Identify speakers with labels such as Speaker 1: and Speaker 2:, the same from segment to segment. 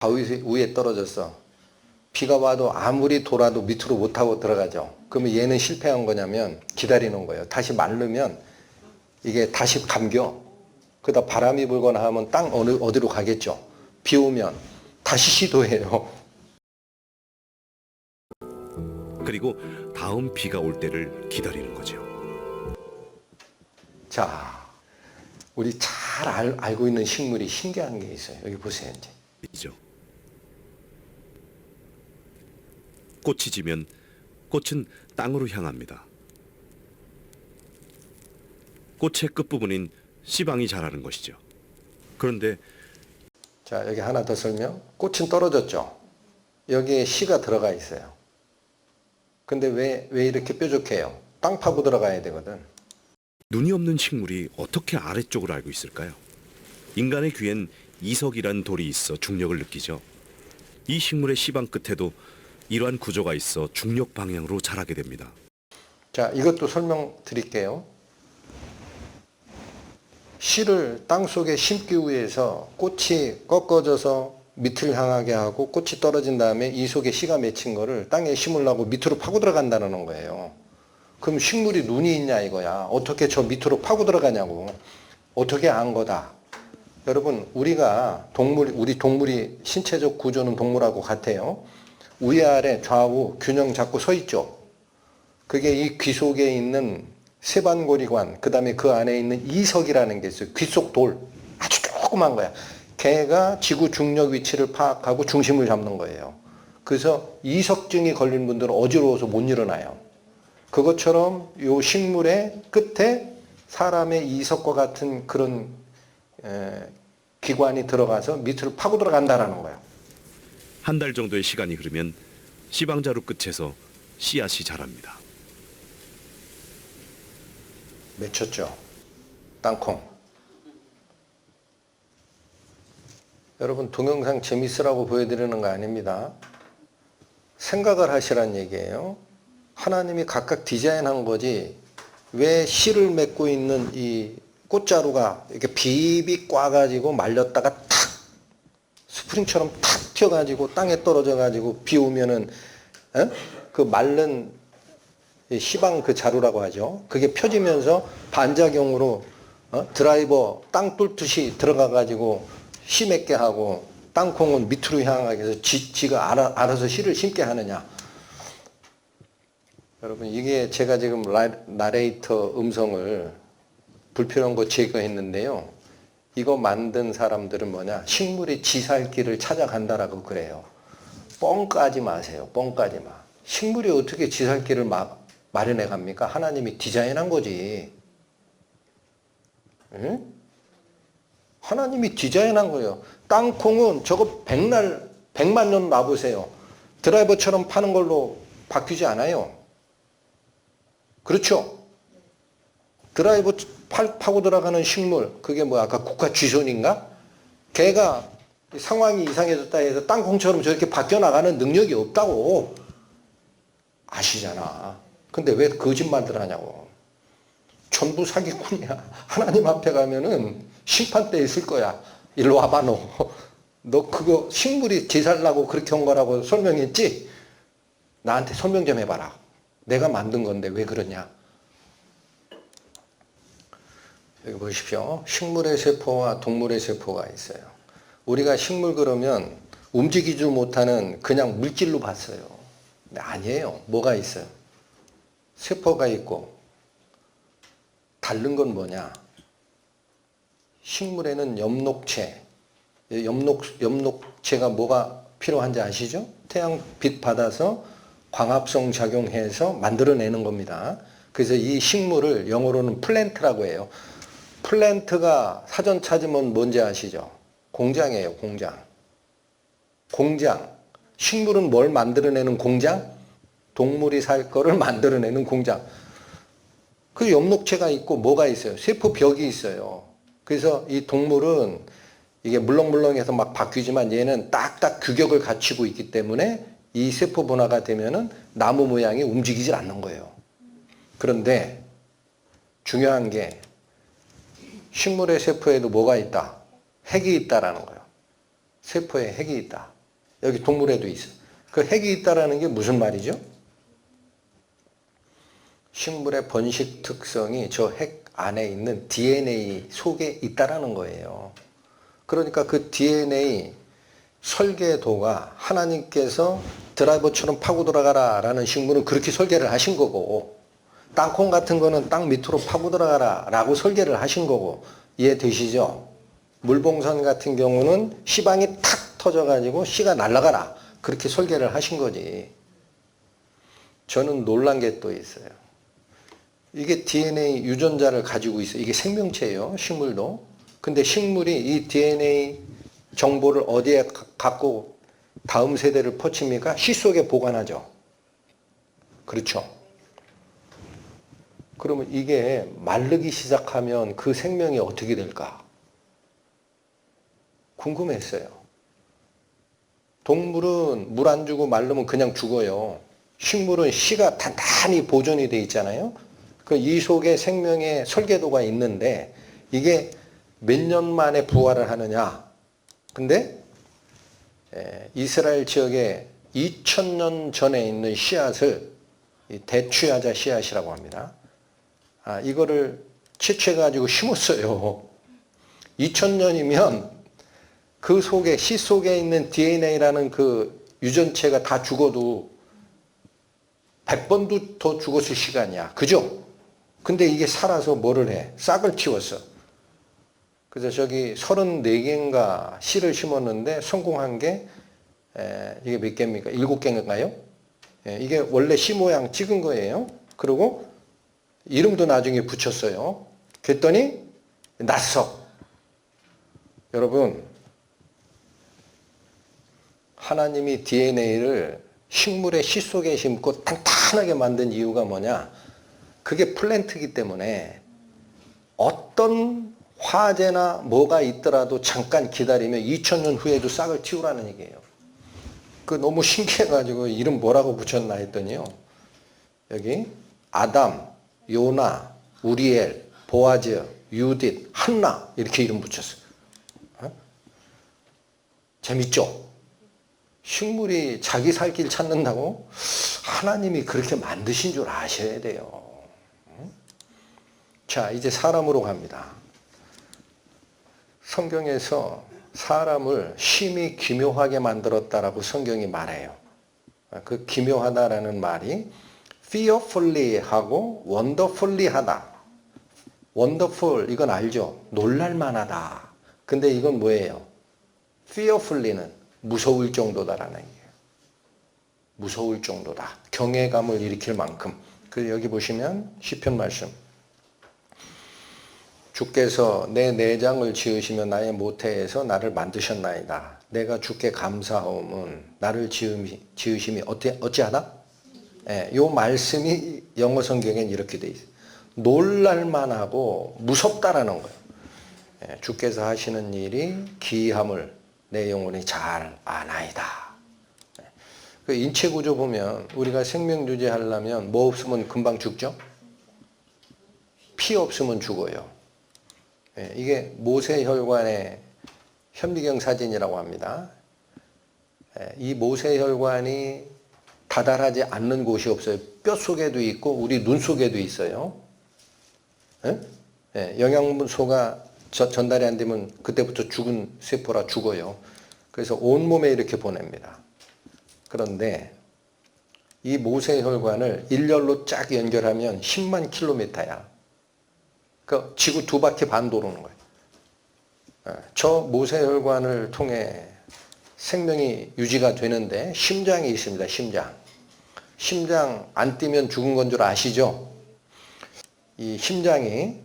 Speaker 1: 바위 위에 떨어졌어. 비가 와도 아무리 돌아도 밑으로 못하고 들어가죠. 그러면 얘는 실패한 거냐면 기다리는 거예요. 다시 마르면 이게 다시 감겨. 그러다 바람이 불거나 하면 땅 어디로 가겠죠. 비 오면 다시 시도해요.
Speaker 2: 그리고 다음 비가 올 때를 기다리는 거죠.
Speaker 1: 자, 우리 잘 알고 있는 식물이 신기한 게 있어요. 여기 보세요. 이제.
Speaker 2: 이죠. 꽃이 지면 꽃은 땅으로 향합니다. 꽃의 끝부분인 씨방이 자라는 것이죠. 그런데
Speaker 1: 자, 여기 하나 더 설명. 꽃은 떨어졌죠. 여기에 씨가 들어가 있어요. 근데 왜 이렇게 뾰족해요? 땅 파고 들어가야 되거든.
Speaker 2: 눈이 없는 식물이 어떻게 아래쪽을 알고 있을까요? 인간의 귀엔 이석이란 돌이 있어 중력을 느끼죠. 이 식물의 씨방 끝에도 이러한 구조가 있어 중력 방향으로 자라게 됩니다.
Speaker 1: 자, 이것도 설명드릴게요. 씨를 땅속에 심기 위해서 꽃이 꺾어져서 밑을 향하게 하고 꽃이 떨어진 다음에 이 속에 씨가 맺힌 거를 땅에 심으려고 밑으로 파고 들어간다는 거예요. 그럼 식물이 눈이 있냐 이거야. 어떻게 저 밑으로 파고 들어가냐고. 어떻게 안 거다. 여러분, 우리 동물이 신체적 구조는 동물하고 같아요. 위아래 좌우 균형 잡고 서 있죠. 그게 이 귀 속에 있는 세반고리관, 그 다음에 그 안에 있는 이석이라는 게 있어요. 귀 속 돌. 아주 조그만 거야. 걔가 지구 중력 위치를 파악하고 중심을 잡는 거예요. 그래서 이석증이 걸린 분들은 어지러워서 못 일어나요. 그것처럼 이 식물의 끝에 사람의 이석과 같은 그런 기관이 들어가서 밑으로 파고 들어간다라는 거예요.
Speaker 2: 한 달 정도의 시간이 흐르면 씨방자루 끝에서 씨앗이 자랍니다.
Speaker 1: 맺혔죠. 땅콩. 여러분, 동영상 재밌으라고 보여드리는 거 아닙니다. 생각을 하시란 얘기예요. 하나님이 각각 디자인한 거지 왜 씨를 맺고 있는 이 꽃자루가 이렇게 비비 꽈가지고 말렸다가 탁 스프링처럼 탁 튀어가지고 땅에 떨어져가지고 비 오면은 그 마른 시방 그 자루라고 하죠. 그게 펴지면서 반작용으로 드라이버 땅 뚫듯이 들어가가지고 씨 맺게 하고 땅콩은 밑으로 향하게 해서 지가 알아서 씨를 심게 하느냐. 여러분, 이게 제가 지금 나레이터 음성을 불필요한 거 제거했는데요. 이거 만든 사람들은 뭐냐? 식물이 지 살 길을 찾아간다라고 그래요. 뻥 까지 마세요. 뻥 까지 마. 식물이 어떻게 지 살 길을 마련해 갑니까? 하나님이 디자인한 거지. 응? 하나님이 디자인한 거예요. 땅콩은 저거 100만 년 놔보세요. 드라이버처럼 파는 걸로 바뀌지 않아요. 그렇죠? 드라이버 파고 들어가는 식물, 그게 뭐 아까 국화 쥐손인가? 걔가 상황이 이상해졌다 해서 땅콩처럼 저렇게 바뀌어 나가는 능력이 없다고 아시잖아. 근데 왜 거짓말들 하냐고. 전부 사기꾼이야. 하나님 앞에 가면은 심판대 있을 거야. 일로 와봐 너. 너 그거 식물이 지살라고 그렇게 한 거라고 설명했지? 나한테 설명 좀 해봐라. 내가 만든 건데 왜 그러냐. 여기 보십시오. 식물의 세포와 동물의 세포가 있어요. 우리가 식물 그러면 움직이지 못하는 그냥 물질로 봤어요. 근데 아니에요. 뭐가 있어요? 세포가 있고 다른 건 뭐냐? 식물에는 엽록체. 엽록체가 뭐가 필요한지 아시죠? 태양빛 받아서 광합성 작용해서 만들어내는 겁니다. 그래서 이 식물을 영어로는 플랜트라고 해요. 플랜트가 사전 찾으면 뭔지 아시죠? 공장이에요, 공장. 공장. 식물은 뭘 만들어내는 공장? 동물이 살 거를 만들어내는 공장. 그 엽록체가 있고 뭐가 있어요? 세포벽이 있어요. 그래서 이 동물은 이게 물렁물렁해서 막 바뀌지만 얘는 딱딱 규격을 갖추고 있기 때문에 이 세포 분화가 되면은 나무 모양이 움직이질 않는 거예요. 그런데 중요한 게 식물의 세포에도 뭐가 있다? 핵이 있다라는 거예요. 세포에 핵이 있다. 여기 동물에도 있어. 그 핵이 있다라는 게 무슨 말이죠? 식물의 번식 특성이 저 핵 안에 있는 DNA 속에 있다라는 거예요. 그러니까 그 DNA 설계도가 하나님께서 드라이버처럼 파고 들어가라 라는 식물은 그렇게 설계를 하신 거고, 땅콩 같은 거는 땅 밑으로 파고 들어가라 라고 설계를 하신 거고, 이해되시죠? 물봉선 같은 경우는 씨방이 탁 터져가지고 씨가 날아가라 그렇게 설계를 하신 거지. 저는 놀란 게 또 있어요. 이게 DNA 유전자를 가지고 있어요. 이게 생명체예요, 식물도. 근데 식물이 이 DNA 정보를 어디에 갖고 다음 세대를 퍼칩니까? 씨 속에 보관하죠. 그렇죠. 그러면 이게 마르기 시작하면 그 생명이 어떻게 될까? 궁금했어요. 동물은 물 안 주고 마르면 그냥 죽어요. 식물은 씨가 단단히 보존이 돼 있잖아요. 그 이 속에 생명의 설계도가 있는데 이게 몇 년 만에 부활을 하느냐? 근데 이스라엘 지역에 2000년 전에 있는 씨앗을 대추야자 씨앗이라고 합니다. 이거를 채취해가지고 심었어요. 2000년이면 그 속에, 씨 속에 있는 DNA라는 그 유전체가 다 죽어도 100번도 더 죽었을 시간이야. 그죠? 근데 이게 살아서 뭐를 해? 싹을 틔웠어. 그래서 저기 34개인가 씨를 심었는데 성공한 게 이게 몇 개입니까? 7개인가요? 이게 원래 씨 모양 찍은 거예요. 그리고 이름도 나중에 붙였어요. 그랬더니 낫석. 여러분, 하나님이 DNA를 식물의 씨 속에 심고 탄탄하게 만든 이유가 뭐냐? 그게 플랜트이기 때문에 어떤 화재나 뭐가 있더라도 잠깐 기다리면 2000년 후에도 싹을 틔우라는 얘기예요. 그 너무 신기해가지고 이름 뭐라고 붙였나 했더니요. 여기 아담, 요나, 우리엘, 보아즈, 유딧, 한나 이렇게 이름 붙였어요. 재밌죠? 식물이 자기 살 길 찾는다고? 하나님이 그렇게 만드신 줄 아셔야 돼요. 자, 이제 사람으로 갑니다. 성경에서 사람을 심히 기묘하게 만들었다라고 성경이 말해요. 그 기묘하다라는 말이 fearfully 하고 wonderfully 하다. wonderful 이건 알죠? 놀랄만하다. 근데 이건 뭐예요? fearfully는 무서울 정도다라는 얘기예요. 무서울 정도다. 경외감을 일으킬 만큼. 그 여기 보시면 시편 말씀. 주께서 내 내장을 지으시며 나의 모태에서 나를 만드셨나이다. 내가 주께 감사하옴은 나를 지으심이 어찌하다? 요 말씀이 영어 성경엔 이렇게 돼 있어요. 놀랄만하고 무섭다라는 거예요. 주께서 하시는 일이 기이함을 내 영혼이 잘 아나이다. 그 인체 구조 보면 우리가 생명 유지하려면 뭐 없으면 금방 죽죠? 피 없으면 죽어요. 이게 모세혈관의 현미경 사진이라고 합니다. 이 모세혈관이 다달하지 않는 곳이 없어요. 뼈 속에도 있고 우리 눈 속에도 있어요. 영양분소가 전달이 안 되면 그때부터 죽은 세포라 죽어요. 그래서 온몸에 이렇게 보냅니다. 그런데 이 모세혈관을 일렬로 쫙 연결하면 10만 킬로미터야. 그 지구 2바퀴 반 도는 거예요. 저 모세혈관을 통해 생명이 유지가 되는데 심장이 있습니다. 심장 안 뛰면 죽은 건 줄 아시죠? 이 심장이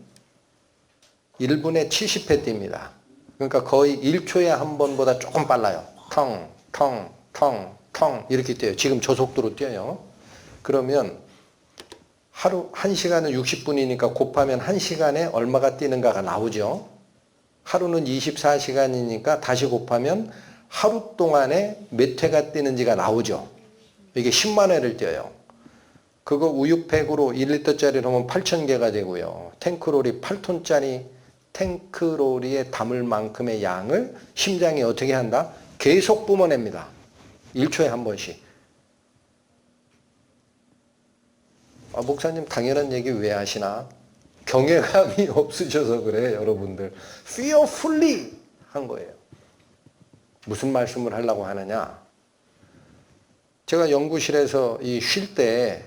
Speaker 1: 1분에 70회 뜁니다. 그러니까 거의 1초에 한 번보다 조금 빨라요. 텅, 텅, 텅, 텅 이렇게 뛰어요. 지금 저 속도로 뛰어요. 그러면 하루 1시간은 60분이니까 곱하면 1시간에 얼마가 뛰는가가 나오죠. 하루는 24시간이니까 다시 곱하면 하루 동안에 몇 회가 뛰는지가 나오죠. 이게 10만 회를 뛰어요. 그거 우유팩으로 1리터짜리 넣으면 8,000개가 되고요. 탱크로리 8톤짜리 탱크로리에 담을 만큼의 양을 심장이 어떻게 한다? 계속 뿜어냅니다. 1초에 한 번씩. 아, 목사님 당연한 얘기 왜 하시나? 경외감이 없으셔서 그래, 여러분들. fearfully 한 거예요. 무슨 말씀을 하려고 하느냐? 제가 연구실에서 쉴 때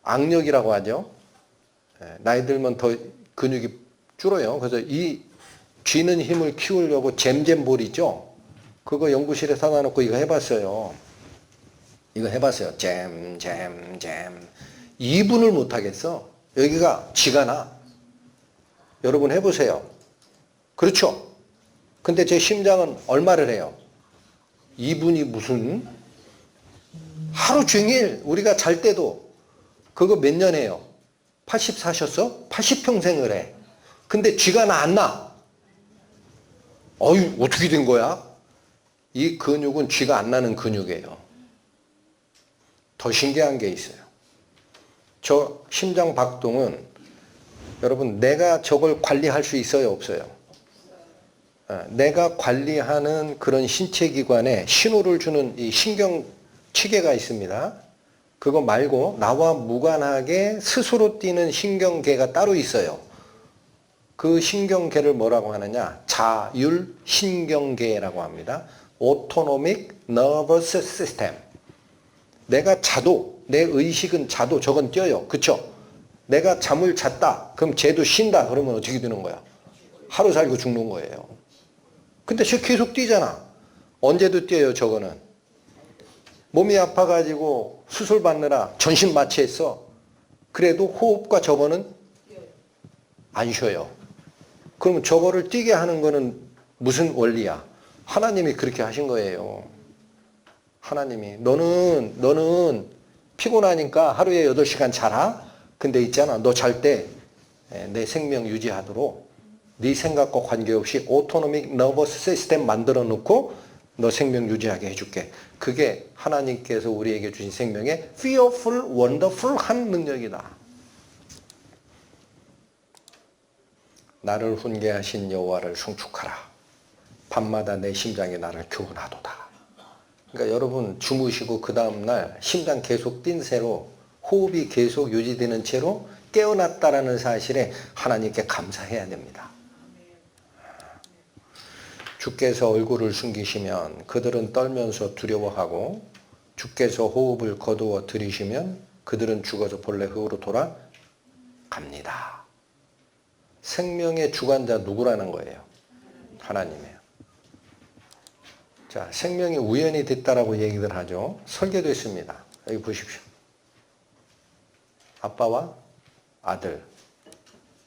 Speaker 1: 악력이라고 하죠. 나이 들면 더 근육이 줄어요. 그래서 이 쥐는 힘을 키우려고 잼잼볼 있죠. 그거 연구실에 사다 놓고 이거 해봤어요. 이거 해봤어요. 잼. 2분을 못 하겠어. 여기가 쥐가 나. 여러분 해보세요. 그렇죠? 근데 제 심장은 얼마를 해요? 2분이 무슨? 하루 종일 우리가 잘 때도 그거 몇 년 해요? 80 사셨어? 80평생을 해. 근데 쥐가 나 안 나? 어이, 어떻게 된 거야? 이 근육은 쥐가 안 나는 근육이에요. 더 신기한 게 있어요. 저 심장 박동은 여러분 내가 저걸 관리할 수 있어요? 없어요? 내가 관리하는 그런 신체 기관에 신호를 주는 이 신경 체계가 있습니다. 그거 말고 나와 무관하게 스스로 뛰는 신경계가 따로 있어요. 그 신경계를 뭐라고 하느냐? 자율신경계라고 합니다. Autonomic Nervous System. 내가 자도, 내 의식은 자도 저건 뛰어요. 그쵸? 내가 잠을 잤다. 그럼 쟤도 쉰다. 그러면 어떻게 되는 거야? 하루 살고 죽는 거예요. 근데 쟤 계속 뛰잖아. 언제도 뛰어요, 저거는. 몸이 아파가지고 수술 받느라 전신 마취했어. 그래도 호흡과 저거는 안 쉬어요. 그러면 저거를 뛰게 하는 거는 무슨 원리야? 하나님이 그렇게 하신 거예요. 하나님이. 너는 피곤하니까 하루에 8시간 자라? 근데 있잖아. 너 잘 때 내 생명 유지하도록 네 생각과 관계없이 오토노믹 너버스 시스템 만들어 놓고 너 생명 유지하게 해줄게. 그게 하나님께서 우리에게 주신 생명의 fearful, wonderful한 능력이다. 나를 훈계하신 여호와를 송축하라. 밤마다 내 심장이 나를 교훈하도다. 그러니까 여러분 주무시고 그 다음날 심장 계속 뛴 채로 호흡이 계속 유지되는 채로 깨어났다라는 사실에 하나님께 감사해야 됩니다. 주께서 얼굴을 숨기시면 그들은 떨면서 두려워하고 주께서 호흡을 거두어 들이시면 그들은 죽어서 본래 흙으로 돌아갑니다. 생명의 주관자 누구라는 거예요? 하나님이에요. 자, 생명이 우연히 됐다라고 얘기들 하죠. 설계됐습니다. 여기 보십시오. 아빠와 아들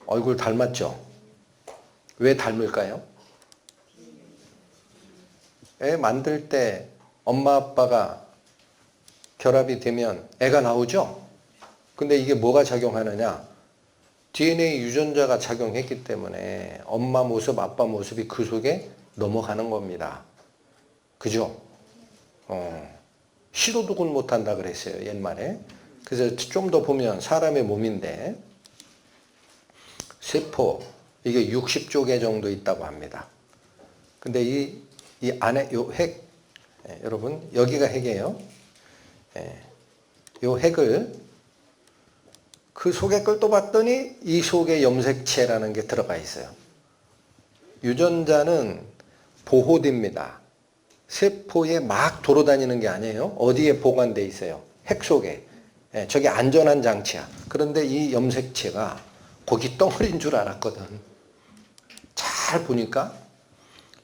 Speaker 1: 얼굴 닮았죠? 왜 닮을까요? 애 만들 때 엄마 아빠가 결합이 되면 애가 나오죠? 근데 이게 뭐가 작용하느냐? DNA 유전자가 작용했기 때문에 엄마 모습, 아빠 모습이 그 속에 넘어가는 겁니다. 그죠? 시도도 못한다 그랬어요, 옛말에. 그래서 좀 더 보면 사람의 몸인데 세포, 이게 60조 개 정도 있다고 합니다. 근데 이 안에 요 핵, 여러분 여기가 핵이에요. 요 핵을 그 속에 걸 또 봤더니 이 속에 염색체라는 게 들어가 있어요. 유전자는 보호됩니다. 세포에 막 돌아다니는 게 아니에요. 어디에 보관돼 있어요? 핵 속에. 저게 안전한 장치야. 그런데 이 염색체가 고기 덩어리인 줄 알았거든. 잘 보니까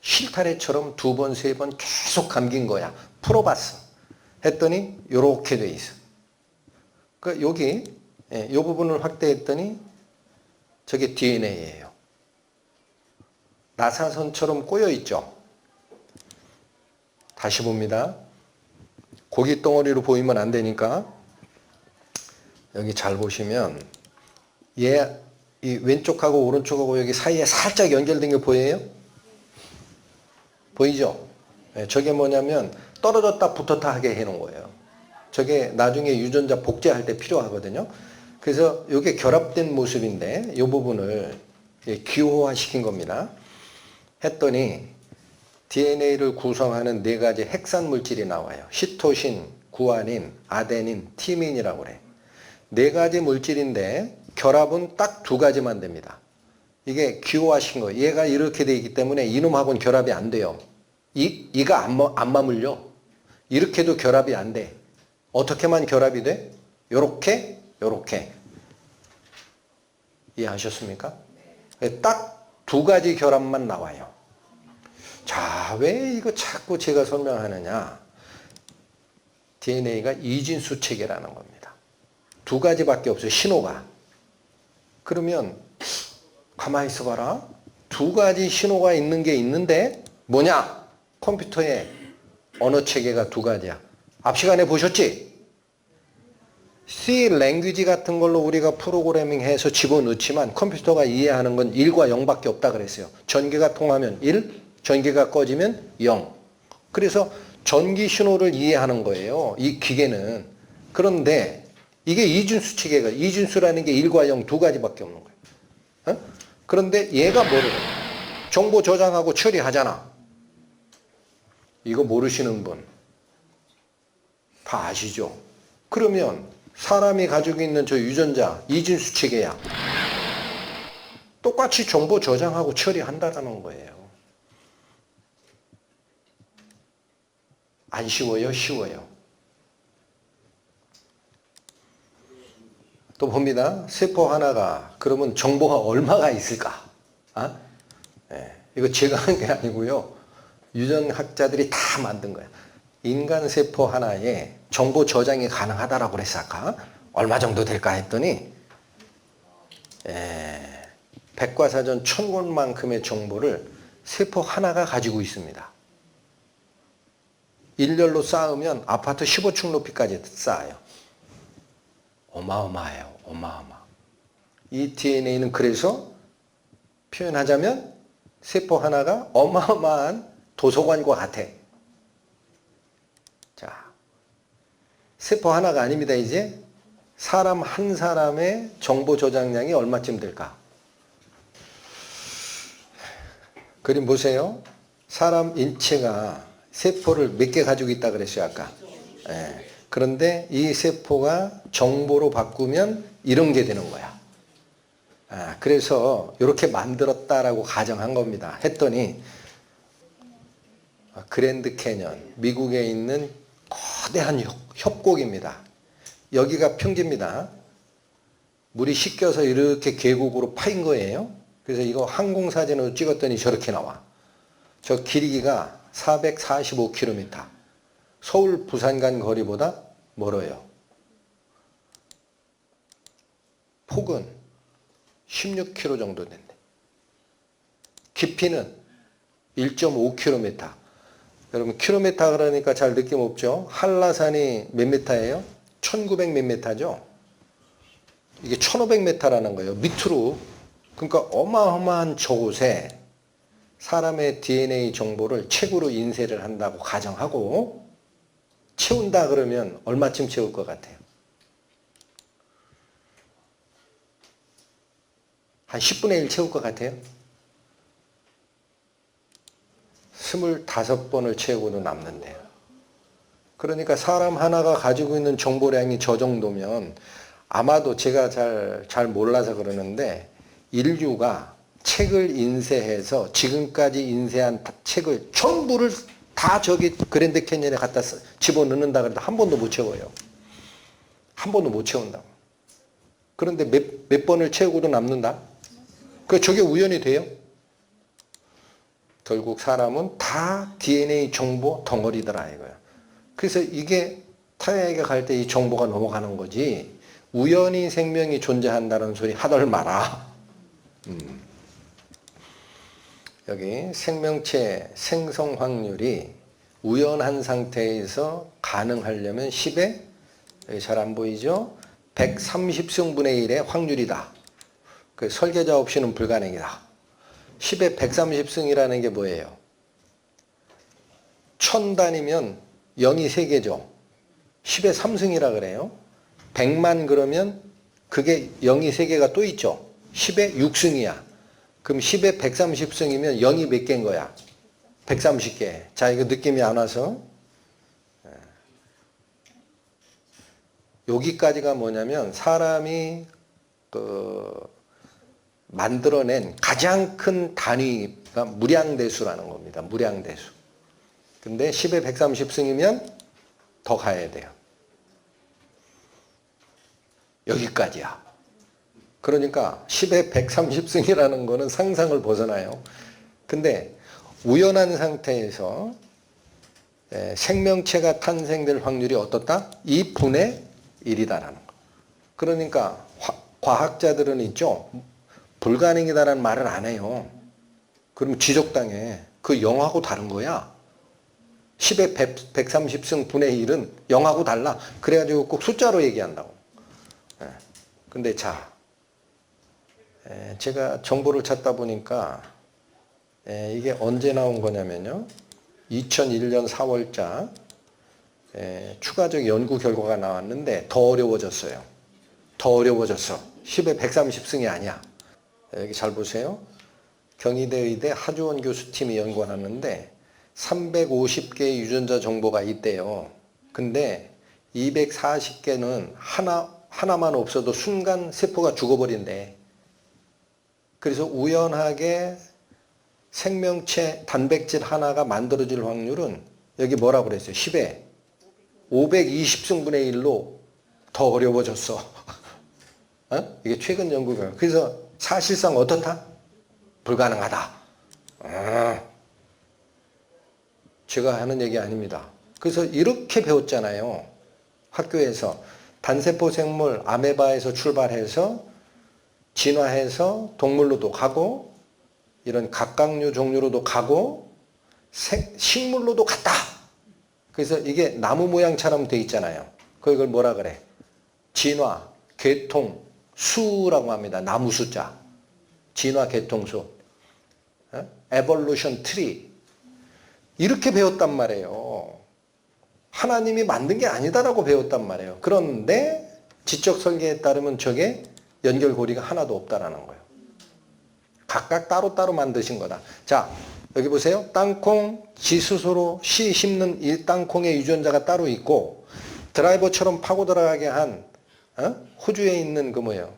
Speaker 1: 실타래처럼 2번, 3번 계속 감긴 거야. 풀어봤어. 했더니 요렇게 돼 있어. 그 여기 이 부분을 확대했더니 저게 DNA예요. 나사선처럼 꼬여 있죠. 다시 봅니다. 고기 덩어리로 보이면 안 되니까 여기 잘 보시면 얘 이 왼쪽하고 오른쪽하고 여기 사이에 살짝 연결된 게 보여요? 보이죠? 저게 뭐냐면 떨어졌다 붙었다 하게 해놓은 거예요. 저게 나중에 유전자 복제할 때 필요하거든요. 그래서 이게 결합된 모습인데 이 부분을 기호화 시킨 겁니다. 했더니 DNA를 구성하는 4가지 핵산 물질이 나와요. 시토신, 구아닌, 아데닌, 티민이라고 그래. 4가지 물질인데 결합은 딱 2가지만 됩니다. 이게 기호화신 거. 얘가 이렇게 돼 있기 때문에 이놈하고는 결합이 안 돼요. 이가 안 맞물려. 이렇게도 결합이 안 돼. 어떻게만 결합이 돼? 요렇게, 요렇게. 이해하셨습니까? 딱 2가지 결합만 나와요. 자, 왜 이거 자꾸 제가 설명하느냐? DNA가 이진수 체계라는 겁니다. 2가지밖에 없어요. 신호가. 그러면 가만히 있어봐라. 2가지 신호가 있는 게 있는데 뭐냐? 컴퓨터에 언어 체계가 2가지야. 앞 시간에 보셨지? C 랭귀지 같은 걸로 우리가 프로그래밍해서 집어넣지만 컴퓨터가 이해하는 건 1과 0밖에 없다 그랬어요. 전기가 통하면 1, 전기가 꺼지면 0. 그래서 전기 신호를 이해하는 거예요. 이 기계는. 그런데 이게 이진수 체계가, 이진수라는 게 1과 0 2가지밖에 없는 거예요. 어? 그런데 얘가 뭐를 정보 저장하고 처리하잖아. 이거 모르시는 분 다 아시죠? 그러면 사람이 가지고 있는 저 유전자 이진수 체계야. 똑같이 정보 저장하고 처리한다는 거예요. 안 쉬워요? 쉬워요. 또 봅니다. 세포 하나가 그러면 정보가 얼마가 있을까? 아? 네. 이거 제가 한 게 아니고요. 유전학자들이 다 만든 거예요. 인간 세포 하나에 정보 저장이 가능하다라고 그랬어 아까. 얼마 정도 될까 했더니 백과사전 1000권만큼의 정보를 세포 하나가 가지고 있습니다. 일렬로 쌓으면 아파트 15층 높이까지 쌓아요. 어마어마해요. 어마어마. 이 DNA는 그래서 표현하자면 세포 하나가 어마어마한 도서관과 같아. 자, 세포 하나가 아닙니다. 이제 사람 한 사람의 정보 저장량이 얼마쯤 될까? 그림 보세요. 사람 인체가 세포를 몇 개 가지고 있다 그랬어요 아까. 그런데 이 세포가 정보로 바꾸면 이런 게 되는 거야. 그래서 이렇게 만들었다라고 가정한 겁니다. 했더니 그랜드 캐년, 미국에 있는 거대한 협곡입니다. 여기가 평지입니다. 물이 씻겨서 이렇게 계곡으로 파인 거예요. 그래서 이거 항공사진으로 찍었더니 저렇게 나와. 저 길이가 445km. 서울 부산 간 거리보다 멀어요. 폭은 16km 정도 된대. 깊이는 1.5km. 여러분 킬로미터 그러니까 잘 느낌 없죠? 한라산이 몇 미터예요? 1900 몇 미터죠? 이게 1500m라는 거예요. 밑으로. 그러니까 어마어마한 저곳에 사람의 DNA 정보를 책으로 인쇄를 한다고 가정하고 채운다 그러면 얼마쯤 채울 것 같아요? 한 10분의 1 채울 것 같아요? 25번을 채우고도 남는데요. 그러니까 사람 하나가 가지고 있는 정보량이 저 정도면 아마도 제가 잘 몰라서 그러는데 인류가 책을 인쇄해서 지금까지 인쇄한 책을 전부를 다 저기 그랜드 캐니언에 갖다 집어넣는다 그래도 한 번도 못 채워요. 한 번도 못 채운다고. 그런데 몇 번을 채우고도 남는다? 저게 우연이 돼요? 결국 사람은 다 DNA 정보 덩어리더라 이거야. 그래서 이게 타야에게 갈 때 이 정보가 넘어가는 거지 우연히 생명이 존재한다는 소리 하들 마라. 여기 생명체 생성 확률이 우연한 상태에서 가능하려면 10에 여기 잘 안 보이죠? 130승분의 1의 확률이다. 그 설계자 없이는 불가능이다. 10에 130승이라는 게 뭐예요? 1000단이면 0이 3개죠. 10에 3승이라 그래요. 100만 그러면 그게 0이 3개가 또 있죠. 10에 6승이야. 그럼 10에 130승이면 0이 몇 개인 거야? 130개. 자, 이거 느낌이 안 와서. 여기까지가 뭐냐면 사람이 만들어낸 가장 큰 단위가 무량대수라는 겁니다. 무량대수. 근데 10에 130승이면 더 가야 돼요. 여기까지야. 그러니까 10에 130승이라는 거는 상상을 벗어나요. 근데 우연한 상태에서 생명체가 탄생될 확률이 어떻다? 2분의 1이다라는 거. 그러니까 과학자들은 있죠. 불가능이다라는 말을 안 해요. 그럼 지적당해. 그 0하고 다른 거야. 10에 130승 분의 1은 0하고 달라. 그래가지고 꼭 숫자로 얘기한다고. 근데 자, 제가 정보를 찾다 보니까 이게 언제 나온 거냐면요. 2001년 4월자 추가적 연구 결과가 나왔는데 더 어려워졌어요. 더 어려워졌어. 10에 130승이 아니야. 여기 잘 보세요. 경희대 의대 하주원 교수팀이 연구하는데 350개의 유전자 정보가 있대요. 근데 240개는 하나만 없어도 순간 세포가 죽어버린대. 그래서 우연하게 생명체 단백질 하나가 만들어질 확률은 여기 뭐라고 그랬어요? 10에 520승분의 1로 더 어려워졌어. 이게 최근 연구 결과. 그래서 사실상 어떻다? 불가능하다. 제가 하는 얘기 아닙니다. 그래서 이렇게 배웠잖아요. 학교에서 단세포 생물 아메바에서 출발해서 진화해서 동물로도 가고 이런 각각류 종류로도 가고 식물로도 갔다. 그래서 이게 나무 모양처럼 돼 있잖아요. 그걸 뭐라 그래? 진화, 개통, 수라고 합니다. 나무 숫자. 진화, 개통수. evolution tree. 이렇게 배웠단 말이에요. 하나님이 만든 게 아니다라고 배웠단 말이에요. 그런데 지적 설계에 따르면 저게 연결고리가 하나도 없다라는 거예요. 각각 따로따로 만드신 거다. 자, 여기 보세요. 땅콩 지 스스로 씨 심는 이 땅콩의 유전자가 따로 있고 드라이버처럼 파고 들어가게 한 호주에 있는 그 뭐예요?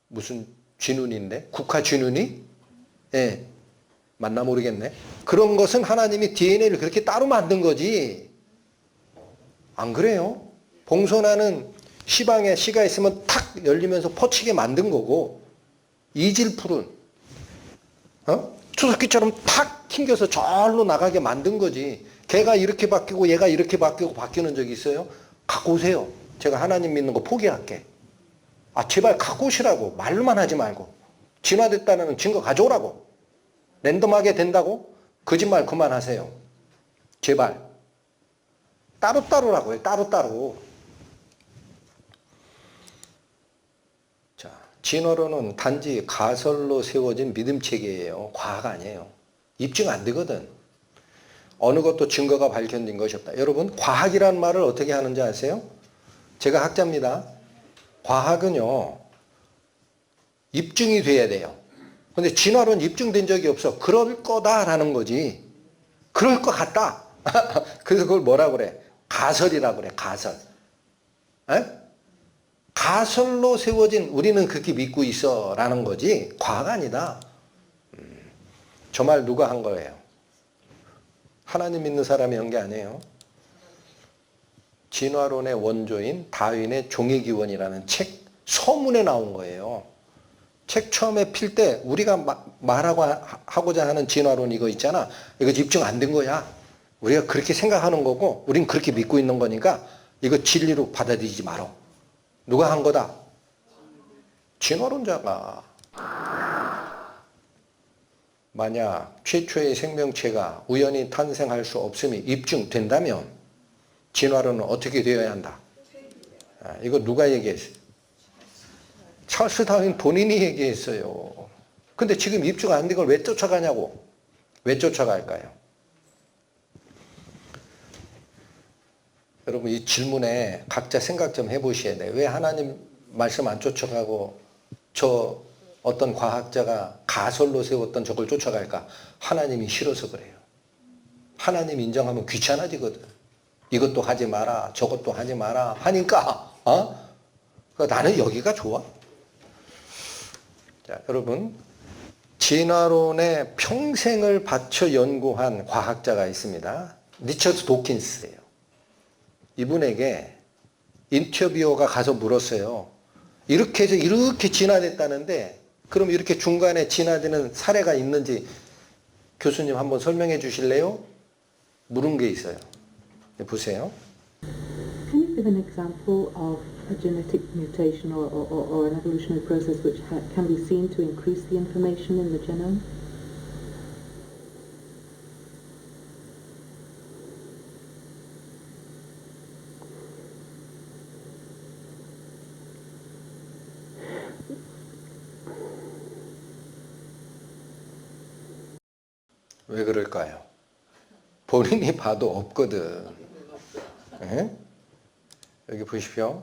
Speaker 1: 무슨 쥐눈인데? 국화 쥐눈이? 예. 맞나 모르겠네. 그런 것은 하나님이 DNA를 그렇게 따로 만든 거지. 안 그래요? 봉선화는 시방에 씨가 있으면 탁 열리면서 퍼치게 만든 거고 이질풀은 투석기처럼 탁 튕겨서 절로 나가게 만든 거지. 걔가 이렇게 바뀌고 얘가 이렇게 바뀌고 바뀌는 적이 있어요? 갖고 오세요. 제가 하나님 믿는 거 포기할게. 아 제발 갖고 오시라고. 말로만 하지 말고. 진화됐다는 증거 가져오라고. 랜덤하게 된다고? 거짓말 그만하세요. 제발. 따로따로라고요. 따로따로. 자, 진화론은 단지 가설로 세워진 믿음체계예요. 과학 아니에요. 입증 안 되거든. 어느 것도 증거가 밝혀진 것이 없다. 여러분 과학이라는 말을 어떻게 하는지 아세요? 제가 학자입니다. 과학은요. 입증이 돼야 돼요. 근데 진화론 입증된 적이 없어. 그럴 거다라는 거지. 그럴 것 같다. 그래서 그걸 뭐라 그래? 가설이라 그래. 가설. 에? 가설로 세워진 우리는 그렇게 믿고 있어 라는 거지 과학 아니다. 저 말 누가 한 거예요? 하나님 믿는 사람이 한 게 아니에요. 진화론의 원조인 다윈의 종의기원이라는 책 서문에 나온 거예요. 책 처음에 필 때 우리가 말하고 하고자 하는 진화론 이거 있잖아. 이거 입증 안 된 거야. 우리가 그렇게 생각하는 거고 우린 그렇게 믿고 있는 거니까 이거 진리로 받아들이지 말어. 누가 한 거다? 진화론자가. 만약 최초의 생명체가 우연히 탄생할 수 없음이 입증된다면 진화론은 어떻게 되어야 한다? 이거 누가 얘기했어요? 찰스 다윈 본인이 얘기했어요. 근데 지금 입증 안 된 걸 왜 쫓아가냐고. 왜 쫓아갈까요? 여러분 이 질문에 각자 생각 좀 해보셔야 돼요. 왜 하나님 말씀 안 쫓아가고 저 어떤 과학자가 가설로 세웠던 저걸 쫓아갈까? 하나님이 싫어서 그래요. 하나님 인정하면 귀찮아지거든. 이것도 하지 마라, 저것도 하지 마라 하니까 그러니까 나는 여기가 좋아. 자, 여러분, 진화론에 평생을 바쳐 연구한 과학자가 있습니다. 리처드 도킨스예요. 이분에게 인터뷰어가 가서 물었어요. 이렇게 해서 이렇게 진화됐다는데 그럼 이렇게 중간에 진화되는 사례가 있는지 교수님 한번 설명해 주실래요? 물은 게 있어요. 네, 보세요.
Speaker 3: Can you give an example of a genetic mutation or an evolutionary process which can be seen to increase the information in the genome?
Speaker 1: 왜 그럴까요? 본인이 봐도 없거든. 예? 여기 보십시오.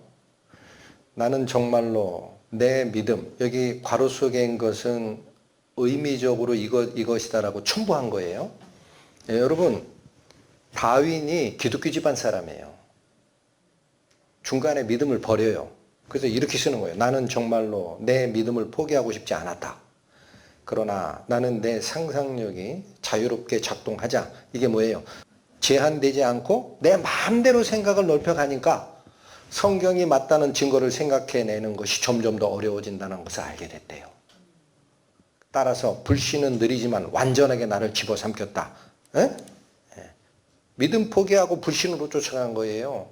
Speaker 1: 나는 정말로 내 믿음, 여기 괄호 속에 있는 것은 의미적으로 이것이다라고 첨부한 거예요. 예, 여러분, 다윈이 기독교 집안 사람이에요. 중간에 믿음을 버려요. 그래서 이렇게 쓰는 거예요. 나는 정말로 내 믿음을 포기하고 싶지 않았다. 그러나 나는 내 상상력이 자유롭게 작동하자. 이게 뭐예요? 제한되지 않고 내 마음대로 생각을 넓혀가니까 성경이 맞다는 증거를 생각해내는 것이 점점 더 어려워진다는 것을 알게 됐대요. 따라서 불신은 느리지만 완전하게 나를 집어삼켰다. 에? 예. 믿음 포기하고 불신으로 쫓아간 거예요.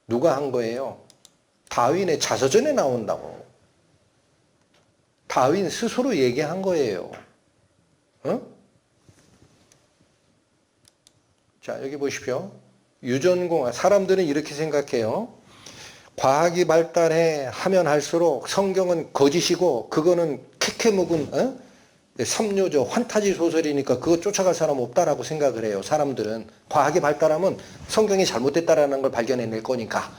Speaker 1: 누가 한 거예요? 다윈의 자서전에 나온다고. 다윈 스스로 얘기한 거예요. 자, 여기 보십시오. 유전공학, 사람들은 이렇게 생각해요. 과학이 발달해 하면 할수록 성경은 거짓이고 그거는 캐캐 묵은 섬료죠. 환타지 소설이니까 그거 쫓아갈 사람 없다라고 생각을 해요. 사람들은 과학이 발달하면 성경이 잘못됐다라는 걸 발견해낼 거니까.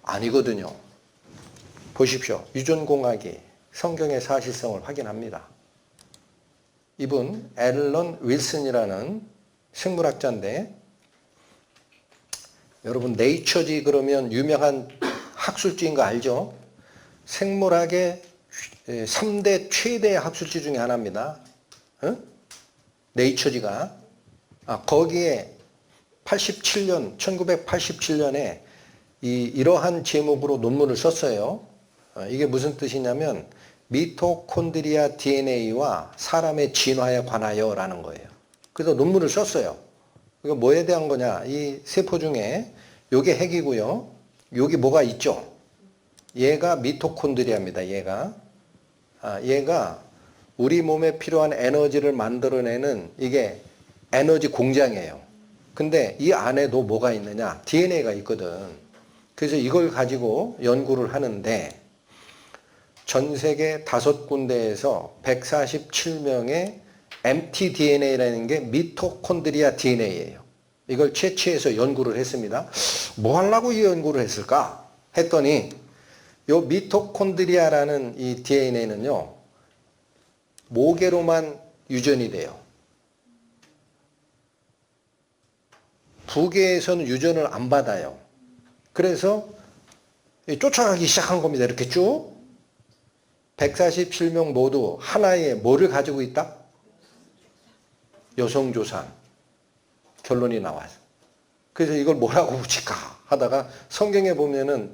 Speaker 1: 아니거든요. 보십시오. 유전공학이 성경의 사실성을 확인합니다. 이분 앨런 윌슨이라는 생물학자인데 여러분 네이처지 그러면 유명한 학술지인 거 알죠? 생물학의 3대 최대 학술지 중에 하나입니다. 네이처지가 거기에 1987년에 이러한 제목으로 논문을 썼어요. 이게 무슨 뜻이냐면 미토콘드리아 DNA와 사람의 진화에 관하여라는 거예요. 그래서 논문을 썼어요. 이거 뭐에 대한 거냐? 이 세포 중에 요게 핵이고요. 여기 뭐가 있죠? 얘가 미토콘드리아입니다. 얘가 우리 몸에 필요한 에너지를 만들어내는 이게 에너지 공장이에요. 근데 이 안에도 뭐가 있느냐? DNA가 있거든. 그래서 이걸 가지고 연구를 하는데 전 세계 5군데에서 147명의 mtDNA라는 게 미토콘드리아 DNA예요. 이걸 채취해서 연구를 했습니다. 뭐 하려고 이 연구를 했을까? 했더니 요 미토콘드리아라는 이 DNA는요. 모계로만 유전이 돼요. 부계에서는 유전을 안 받아요. 그래서 쫓아가기 시작한 겁니다. 이렇게 쭉. 147명 모두 하나의 뭐를 가지고 있다? 여성조상. 결론이 나와요. 그래서 이걸 뭐라고 붙일까 하다가 성경에 보면은